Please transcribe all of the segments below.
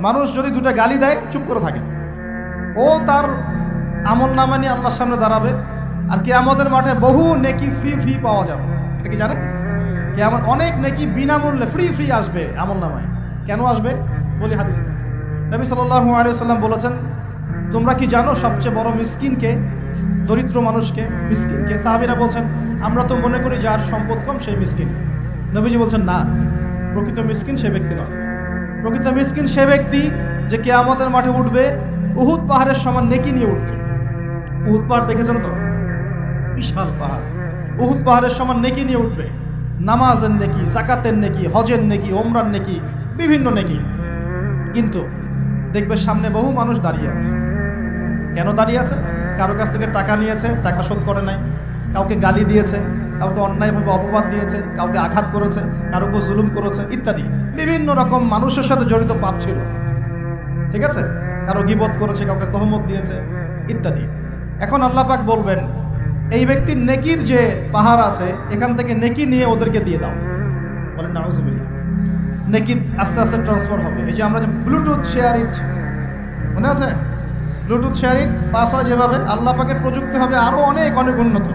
মানুষ যদি দুটা গালি দেয় চুপ করে থাকে, ও তার আমল নামা নিয়ে আল্লাহর সামনে দাঁড়াবে। আর কিয়ামতের মাঠে বহু নেকি ফ্রি পাওয়া যাবে। এটা কি জানেন? কিয়ামত অনেক নেকি বিনামূল্যে ফ্রি আসবে আমল নামায়। কেন আসবে বলি হাদিসটা। নবী সাল্লাল্লাহু আলাইহি ওয়াসাল্লাম বলেছেন, তোমরা কি জানো সবচেয়ে বড় মিসকিনকে, দরিদ্র মানুষকে, মিসকিনকে? সাহাবীরা বলছেন, আমরা তো মনে করি যার সম্পদ কম সেই মিসকিন। নবীজি বলছেন, না, প্রকৃত মিসকিন সে ব্যক্তি নয়। প্রকৃত মিসকিন সে ব্যক্তি যে কিয়ামতের মাঠে উঠবে উহুদ পাহাড়ের সমান নেকি নিয়ে উঠবে। উহুদ পাহাড় দেখেছেন তো? বিশাল পাহাড়। উহুদ পাহাড়ের সমান নেকি নিয়ে উঠবে। নামাজের নেকি, যাকাতের নেকি, হজের নেকি, ওমরার নেকি, বিভিন্ন নেকি। কিন্তু দেখবে সামনে বহু মানুষ দাঁড়িয়ে আছে। কেন দাঁড়িয়ে আছে? কারো কাছ থেকে টাকা নিয়েছে, টাকা শোধ করে নাই, কাউকে গালি দিয়েছে, কাউকে অন্যায়ভাবে অপবাদ দিয়েছে, কাউকে আঘাত করেছে, কারো উপর জুলুম করেছে ইত্যাদি। বিভিন্ন রকম মানুষের সাথে জড়িত পাপ ছিল, ঠিক আছে? কারো গীবত করেছে, কাউকে তহমত দিয়েছে ইত্যাদি। এখন আল্লাহ পাক বলবেন, এই ব্যক্তির নেকির যে পাহাড় আছে এখান থেকে নেকি নিয়ে ওদেরকে দিয়ে দাও। বলেন নাউজুবিল্লাহ। নেকি আস্তে আস্তে ট্রান্সফার হবে। এই যে আমরা যে ব্লুটুথ শেয়ার ইট, মনে আছে? ব্লুটুথ শেয়ার ইট পাস হয় যেভাবে, আল্লাহ পাকের প্রযুক্তি হবে আরও অনেক উন্নত।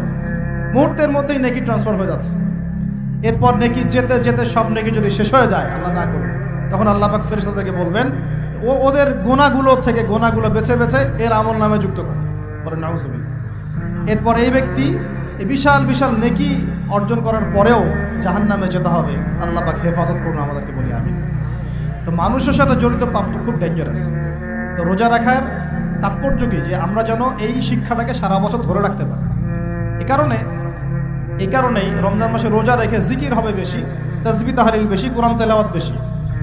মুহূর্তের মধ্যেই নেকি ট্রান্সফার হয়ে যাচ্ছে। এরপর নেকি যেতে যেতে সব নেকি যদি শেষ হয়ে যায়, আল্লাহ না করুন, তখন আল্লাহ পাক ফেরেশতাদেরকে বলবেন, ওদের গোনাগুলো থেকে গোনাগুলো বেছে বেছে এর আমল নামে যুক্ত করে। বলেন নাউজুবিল্লাহ। এরপর এই ব্যক্তি এই বিশাল নেকি অর্জন করার পরেও জাহান্নামে যেতে হবে। আল্লাহ পাক হেফাজত করুন আমাদেরকে, বলি আমি। তো মানুষের সাথে জড়িত পাপটা খুব ডেঞ্জারাস। তো রোজা রাখার তাৎপর্য কি? যে আমরা যেন এই শিক্ষাটাকে সারা বছর ধরে রাখতে পারি। এই কারণেই রমজান মাসে রোজা রেখে জিকির হবে বেশি, তাসবিহ তাহলিল বেশি, কোরআন তেলাওয়াত বেশি,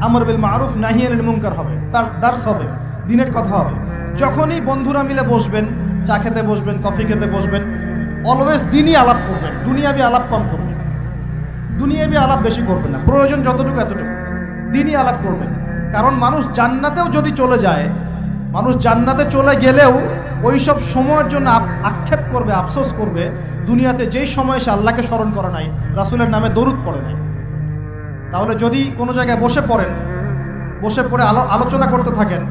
আমর বিল মারুফ নাহি আনিল মুনকার হবে, তার দার্স হবে, দিনের কথা হবে। যখনই বন্ধুরা মিলে বসবেন, চা খেতে বসবেন, কফি খেতে বসবেন, অলওয়েজ দিনই আলাপ করবেন, দুনিয়াবি আলাপ কম করবেন, দুনিয়াবি আলাপ বেশি করবেন না, প্রয়োজন যতটুকু এতটুকু দিনই আলাপ করবেন। কারণ মানুষ জান্নাতেও যদি চলে যায়, মানুষ জান্নাতে চলে গেলেও ওই সব সময়ের জন্য আক্ষেপ করবে, আফসোস করবে, দুনিয়াতে যেই সময় সে আল্লাহকে স্মরণ করে নাই, রাসূলের নামে দরুদ পড়ে নাই। তাহলে যদি কোনো জায়গায় বসে পড়ে আলোচনা করতে থাকেন,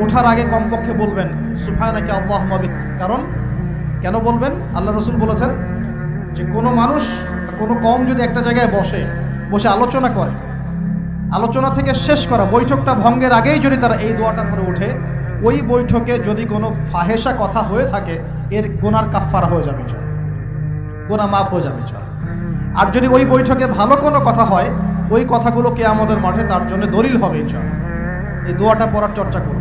ওঠার আগে কমপক্ষে বলবেন সুবহানাকা আল্লাহুম্মা বিক। কারণ কেন বলবেন? আল্লাহ রাসূল বলেছেন যে কোনো মানুষ, কোনো কওম যদি একটা জায়গায় বসে আলোচনা করে, আলোচনা থেকে শেষ করা বৈঠকটা ভঙ্গের আগেই যদি তারা এই দোয়াটা করে ওঠে, ওই বৈঠকে যদি কোনো ফাহেসা কথা হয়ে থাকে, এর গুনার কাফফারা হয়ে যাবে, গুনাহ মাফ হয়ে যাবে। আর যদি ওই বৈঠকে ভালো কোনো কথা হয়, ওই কথাগুলো কিয়ামতের মাঠে তার জন্য দলিল হবে ইনশাআল্লাহ। এই দোয়াটা পড়ার চর্চা করুন।